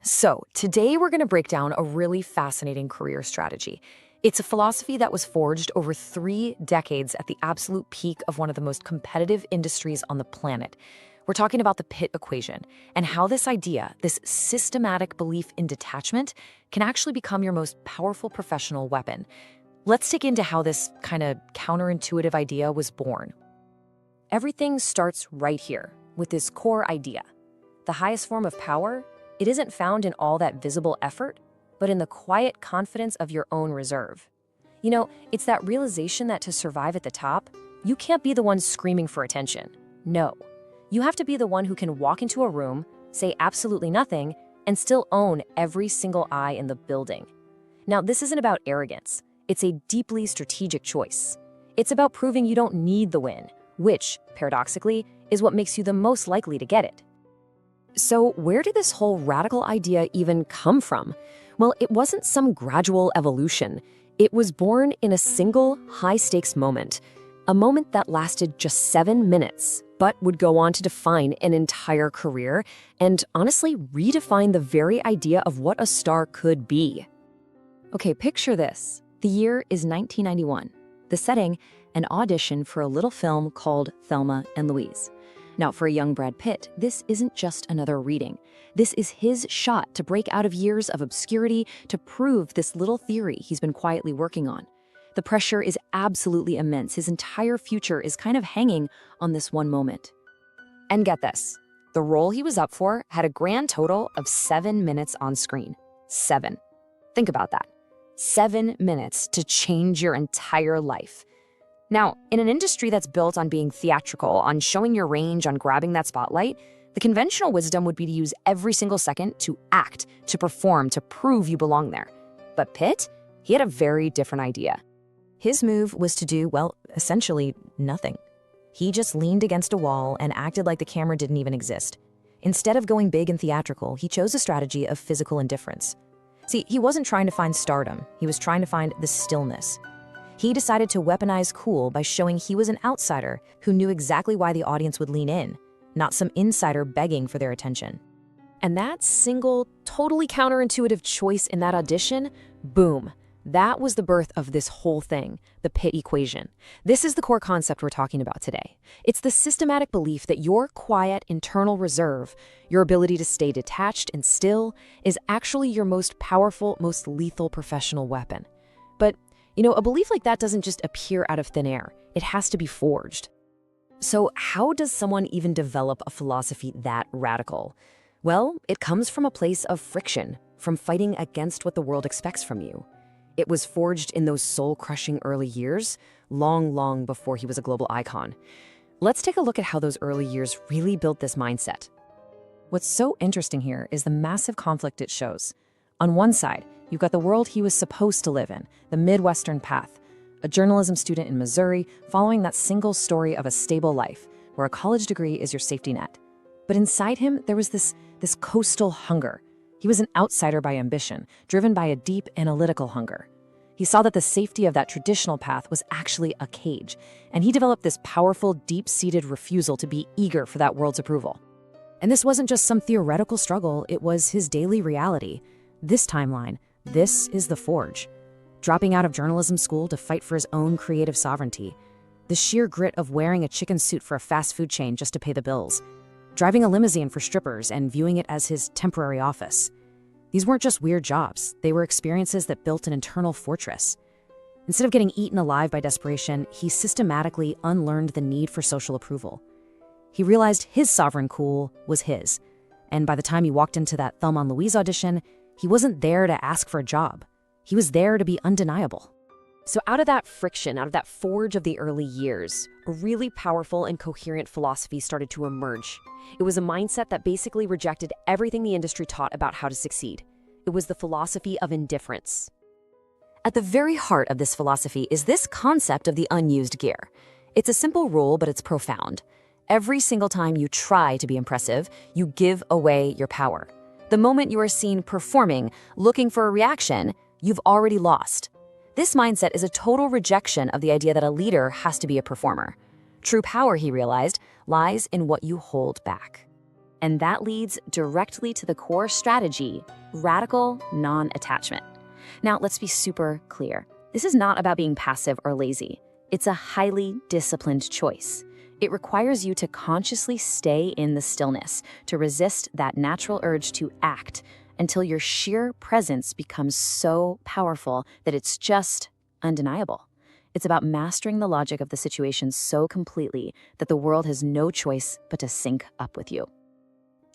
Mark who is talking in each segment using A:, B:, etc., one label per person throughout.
A: So, today we're going to break down a really fascinating career strategy. It's a philosophy that was forged over 3 decades at the absolute peak of one of the most competitive industries on the planet. We're talking about the Pitt Equation and how this idea, this systematic belief in detachment, can actually become your most powerful professional weapon. Let's dig into how this kind of counterintuitive idea was born. Everything starts right here with this core idea. The highest form of power, it isn't found in all that visible effort, but in the quiet confidence of your own reserve. It's that realization that to survive at the top, you can't be the one screaming for attention. No, you have to be the one who can walk into a room, say absolutely nothing, and still own every single eye in the building. Now, this isn't about arrogance. It's a deeply strategic choice. It's about proving you don't need the win, which, paradoxically, is what makes you the most likely to get it. So where did this whole radical idea even come from? Well, it wasn't some gradual evolution. It was born in a single high-stakes moment, a moment that lasted just 7 minutes, but would go on to define an entire career and honestly redefine the very idea of what a star could be. Okay, picture this. The year is 1991. The setting, an audition for a little film called Thelma and Louise. Now, for a young Brad Pitt, this isn't just another reading. This is his shot to break out of years of obscurity to prove this little theory he's been quietly working on. The pressure is absolutely immense. His entire future is kind of hanging on this one moment. And get this, the role he was up for had a grand total of 7 minutes on screen. 7. Think about that. 7 minutes to change your entire life. Now, in an industry that's built on being theatrical, on showing your range, on grabbing that spotlight, the conventional wisdom would be to use every single second to act, to perform, to prove you belong there. But Pitt, he had a very different idea. His move was to do, well, essentially nothing. He just leaned against a wall and acted like the camera didn't even exist. Instead of going big and theatrical, he chose a strategy of physical indifference. See, he wasn't trying to find stardom. He was trying to find the stillness. He decided to weaponize cool by showing he was an outsider who knew exactly why the audience would lean in, not some insider begging for their attention. And that single, totally counterintuitive choice in that audition, boom, that was the birth of this whole thing, the Pitt Equation. This is the core concept we're talking about today. It's the systematic belief that your quiet internal reserve, your ability to stay detached and still, is actually your most powerful, most lethal professional weapon. But a belief like that doesn't just appear out of thin air. It has to be forged. So how does someone even develop a philosophy that radical? Well, it comes from a place of friction, from fighting against what the world expects from you. It was forged in those soul-crushing early years, long before he was a global icon. Let's take a look at how those early years really built this mindset. What's so interesting here is the massive conflict it shows. On one side, you've got the world he was supposed to live in, the Midwestern path, a journalism student in Missouri following that single story of a stable life, where a college degree is your safety net. But inside him, there was this coastal hunger. He was an outsider by ambition, driven by a deep analytical hunger. He saw that the safety of that traditional path was actually a cage, and he developed this powerful, deep-seated refusal to be eager for that world's approval. And this wasn't just some theoretical struggle, it was his daily reality. This timeline, this is the forge. Dropping out of journalism school to fight for his own creative sovereignty. The sheer grit of wearing a chicken suit for a fast food chain just to pay the bills. Driving a limousine for strippers and viewing it as his temporary office. These weren't just weird jobs, they were experiences that built an internal fortress. Instead of getting eaten alive by desperation, he systematically unlearned the need for social approval. He realized his sovereign cool was his, and by the time he walked into that Thelma and Louise audition, he wasn't there to ask for a job. He was there to be undeniable. So out of that friction, out of that forge of the early years, a really powerful and coherent philosophy started to emerge. It was a mindset that basically rejected everything the industry taught about how to succeed. It was the philosophy of indifference. At the very heart of this philosophy is this concept of the unused gear. It's a simple rule, but it's profound. Every single time you try to be impressive, you give away your power. The moment you are seen performing, looking for a reaction, you've already lost. This mindset is a total rejection of the idea that a leader has to be a performer. True power, he realized, lies in what you hold back.
B: And that leads directly to the core strategy, radical non-attachment. Now, let's be super clear. This is not about being passive or lazy. It's a highly disciplined choice. It requires you to consciously stay in the stillness, to resist that natural urge to act until your sheer presence becomes so powerful that it's just undeniable. It's about mastering the logic of the situation so completely that the world has no choice but to sync up with you.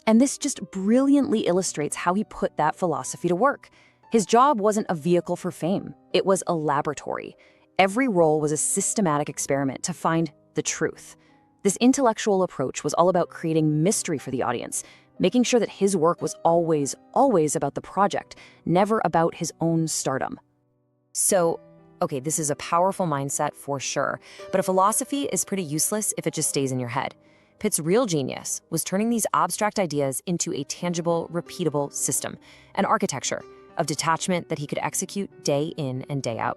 B: And this just brilliantly illustrates how he put that philosophy to work. His job wasn't a vehicle for fame. It was a laboratory. Every role was a systematic experiment to find the truth. This intellectual approach was all about creating mystery for the audience, making sure that his work was always about the project, never about his own stardom.
A: So, okay, this is a powerful mindset for sure, but a philosophy is pretty useless if it just stays in your head. Pitt's real genius was turning these abstract ideas into a tangible, repeatable system, an architecture of detachment that he could execute day in and day out.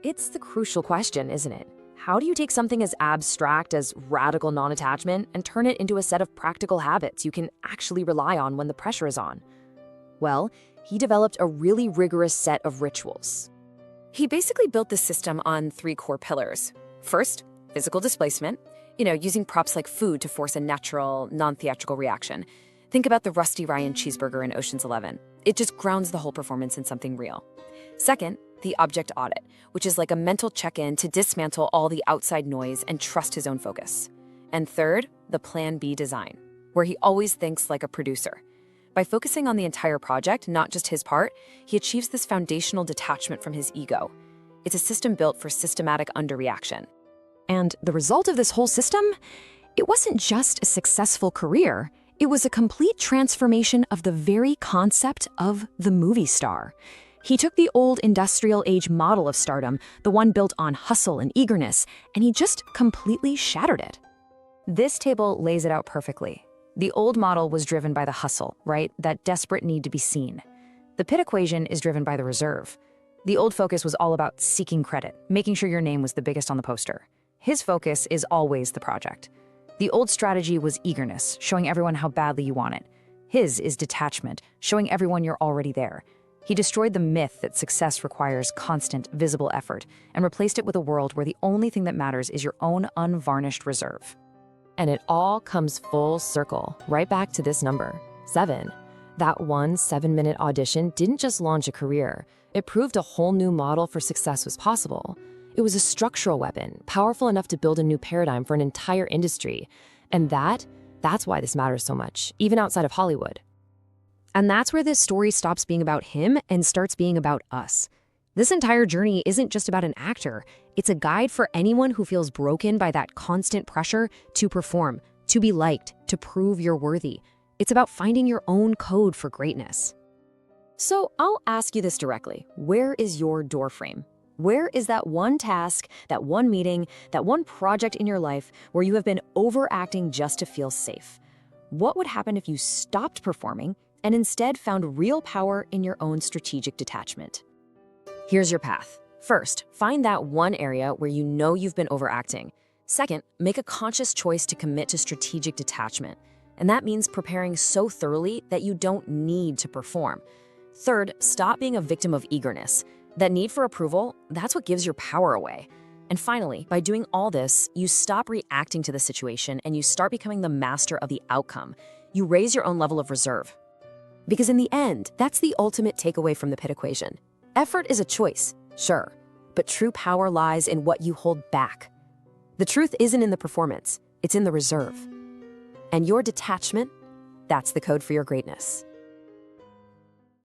A: It's the crucial question, isn't it? How do you take something as abstract as radical non-attachment and turn it into a set of practical habits you can actually rely on when the pressure is on? Well, he developed a really rigorous set of rituals. He basically built the system on 3 core pillars. First, physical displacement, using props like food to force a natural, non-theatrical reaction. Think about the Rusty Ryan cheeseburger in Ocean's 11. It just grounds the whole performance in something real. Second, the Object Audit, which is like a mental check-in to dismantle all the outside noise and trust his own focus. And third, the Plan B design, where he always thinks like a producer. By focusing on the entire project, not just his part, he achieves this foundational detachment from his ego. It's a system built for systematic underreaction.
B: And the result of this whole system? It wasn't just a successful career. It was a complete transformation of the very concept of the movie star. He took the old industrial age model of stardom, the one built on hustle and eagerness, and he just completely shattered it.
A: This table lays it out perfectly. The old model was driven by the hustle, right? That desperate need to be seen. The Pitt Equation is driven by the reserve. The old focus was all about seeking credit, making sure your name was the biggest on the poster. His focus is always the project. The old strategy was eagerness, showing everyone how badly you want it. His is detachment, showing everyone you're already there. He destroyed the myth that success requires constant, visible effort and replaced it with a world where the only thing that matters is your own unvarnished reserve. And it all comes full circle, right back to this number, 7. That one 7-minute audition didn't just launch a career. It proved a whole new model for success was possible. It was a structural weapon, powerful enough to build a new paradigm for an entire industry. And that's why this matters so much, even outside of Hollywood. And that's where this story stops being about him and starts being about us. This entire journey isn't just about an actor. It's a guide for anyone who feels broken by that constant pressure to perform, to be liked, to prove you're worthy. It's about finding your own code for greatness. So I'll ask you this directly. Where is your door frame? Where is that one task, that one meeting, that one project in your life where you have been overacting just to feel safe? What would happen if you stopped performing and instead found real power in your own strategic detachment? Here's your path. First, find that one area where you know you've been overacting. Second, make a conscious choice to commit to strategic detachment. And that means preparing so thoroughly that you don't need to perform. Third, stop being a victim of eagerness. That need for approval, that's what gives your power away. And finally, by doing all this, you stop reacting to the situation and you start becoming the master of the outcome. You raise your own level of reserve. Because in the end, that's the ultimate takeaway from the Pitt Equation. Effort is a choice, sure, but true power lies in what you hold back. The truth isn't in the performance, it's in the reserve. And your detachment, that's the code for your greatness.